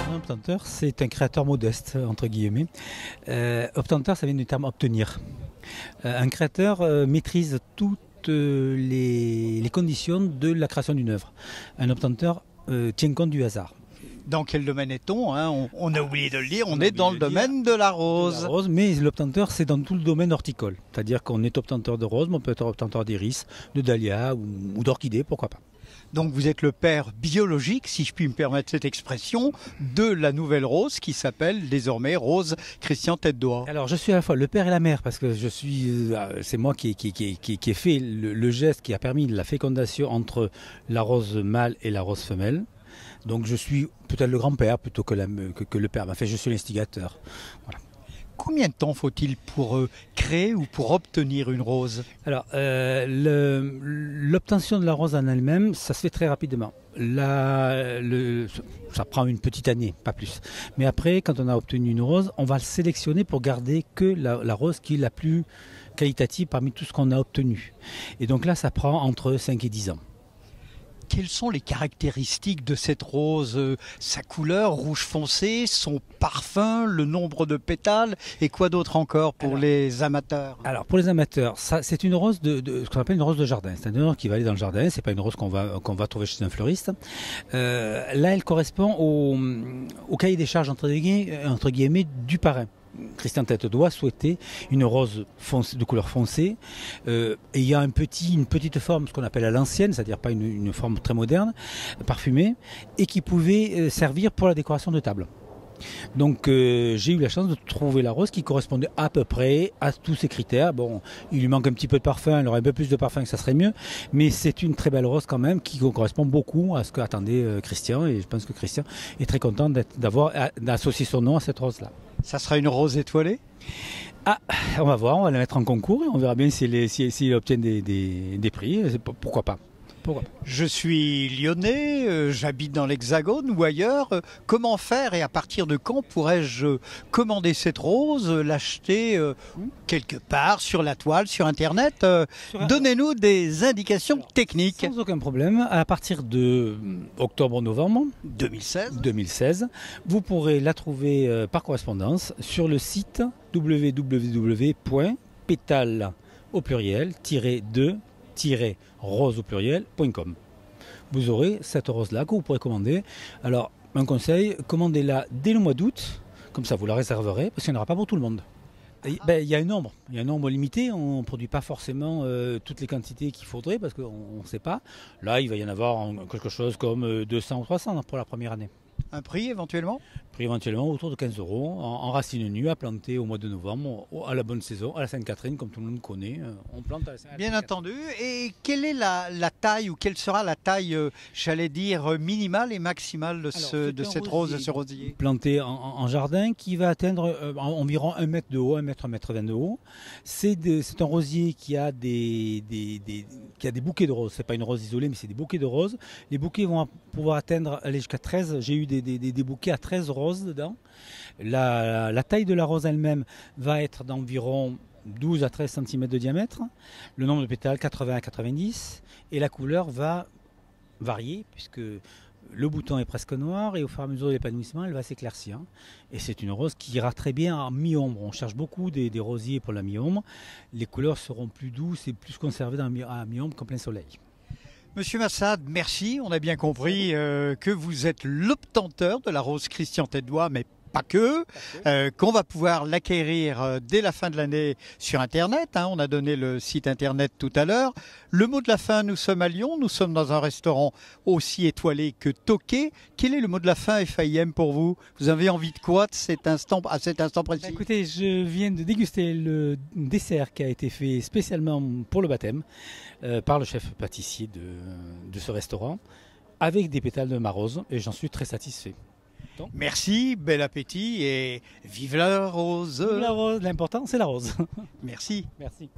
Un obtenteur, c'est un créateur modeste, entre guillemets. Obtenteur, ça vient du terme obtenir. Un créateur maîtrise toutes les conditions de la création d'une œuvre. Un obtenteur tient compte du hasard. Dans quel domaine est-on, hein, on a oublié de le dire, on est dans le domaine de la rose. Mais l'obtenteur, c'est dans tout le domaine horticole. C'est-à-dire qu'on est obtenteur de roses, mais on peut être obtenteur d'iris, de dahlia ou d'orchidées, pourquoi pas. Donc vous êtes le père biologique, si je puis me permettre cette expression, de la nouvelle rose qui s'appelle désormais Rose Christian Tête-d'Oie. Alors je suis à la fois le père et la mère parce que c'est moi qui ai fait le geste qui a permis la fécondation entre la rose mâle et la rose femelle. Donc je suis peut-être le grand-père plutôt que le père. Enfin, je suis l'instigateur. Voilà. Combien de temps faut-il pour créer ou pour obtenir une rose? Alors, l'obtention de la rose en elle-même, ça se fait très rapidement. Ça prend une petite année, pas plus. Mais après, quand on a obtenu une rose, on va le sélectionner pour garder que la rose qui est la plus qualitative parmi tout ce qu'on a obtenu. Et donc là, ça prend entre 5 et 10 ans. Quelles sont les caractéristiques de cette rose? Sa couleur, rouge foncé, son parfum, le nombre de pétales et quoi d'autre encore pour les amateurs? Alors pour les amateurs, c'est une rose ce qu'on appelle une rose de jardin. C'est une rose qui va aller dans le jardin, c'est pas une rose qu'on va trouver chez un fleuriste. Là, elle correspond au cahier des charges entre guillemets du parrain. Christian Tête-d'Oie souhaitait une rose de couleur foncée, ayant une petite forme, ce qu'on appelle à l'ancienne, c'est-à-dire pas une forme très moderne, parfumée, et qui pouvait servir pour la décoration de table. Donc j'ai eu la chance de trouver la rose qui correspondait à peu près à tous ces critères. Bon, il lui manque un petit peu de parfum, elle aurait un peu plus de parfum que ça serait mieux, mais c'est une très belle rose quand même qui correspond beaucoup à ce qu'attendait Christian, et je pense que Christian est très content d'avoir associé son nom à cette rose-là. Ça sera une rose étoilée? Ah, on va voir, on va la mettre en concours et on verra bien s'il obtient des prix, pourquoi pas. Je suis lyonnais, j'habite dans l'Hexagone ou ailleurs. Comment faire et à partir de quand pourrais-je commander cette rose, l'acheter quelque part sur la toile, sur Internet? Donnez-nous des indications techniques. Sans aucun problème. À partir de octobre-novembre 2016, vous pourrez la trouver par correspondance sur le site www.pétale au pluriel-2-rose au pluriel.com. Vous aurez cette rose-là que vous pourrez commander. Alors, un conseil, commandez-la dès le mois d'août, comme ça vous la réserverez, parce qu'il n'y en aura pas pour tout le monde. Il y a un nombre limité, on ne produit pas forcément toutes les quantités qu'il faudrait, parce qu'on ne sait pas. Là, il va y en avoir quelque chose comme 200 ou 300 pour la première année. Un prix éventuellement? Prix éventuellement autour de 15 € en racines nues à planter au mois de novembre, à la bonne saison, à la Sainte-Catherine, comme tout le monde connaît. On plante à la Sainte-Catherine. Bien entendu. Et quelle est la taille ou quelle sera la taille, j'allais dire, minimale et maximale de cette rose, de ce rosier? Planté en jardin qui va atteindre environ 1 mètre de haut, 1 mètre de haut. C'est un rosier qui a des bouquets de roses. C'est pas une rose isolée, mais c'est des bouquets de roses. Les bouquets vont pouvoir aller jusqu'à 13. J'ai eu des bouquets à 13 roses dedans. La taille de la rose elle-même va être d'environ 12 à 13 cm de diamètre. Le nombre de pétales, 80 à 90. Et la couleur va varier puisque le bouton est presque noir et au fur et à mesure de l'épanouissement, elle va s'éclaircir. Et c'est une rose qui ira très bien en mi-ombre. On cherche beaucoup des rosiers pour la mi-ombre. Les couleurs seront plus douces et plus conservées à mi-ombre qu'en plein soleil. Monsieur Massad, merci. On a bien compris que vous êtes l'obtenteur de la rose Christian Tête-d'Oie, mais pas que, qu'on va pouvoir l'acquérir dès la fin de l'année sur Internet. On a donné le site Internet tout à l'heure. Le mot de la fin, nous sommes à Lyon, nous sommes dans un restaurant aussi étoilé que toqué. Quel est le mot de la fin, FAIM, pour vous? Vous avez envie de quoi à cet instant précis? Écoutez, je viens de déguster le dessert qui a été fait spécialement pour le baptême par le chef pâtissier de ce restaurant, avec des pétales de ma rose, et j'en suis très satisfait. Donc, merci, bel appétit et vive la rose. Vive la rose, l'important c'est la rose. Merci. Merci.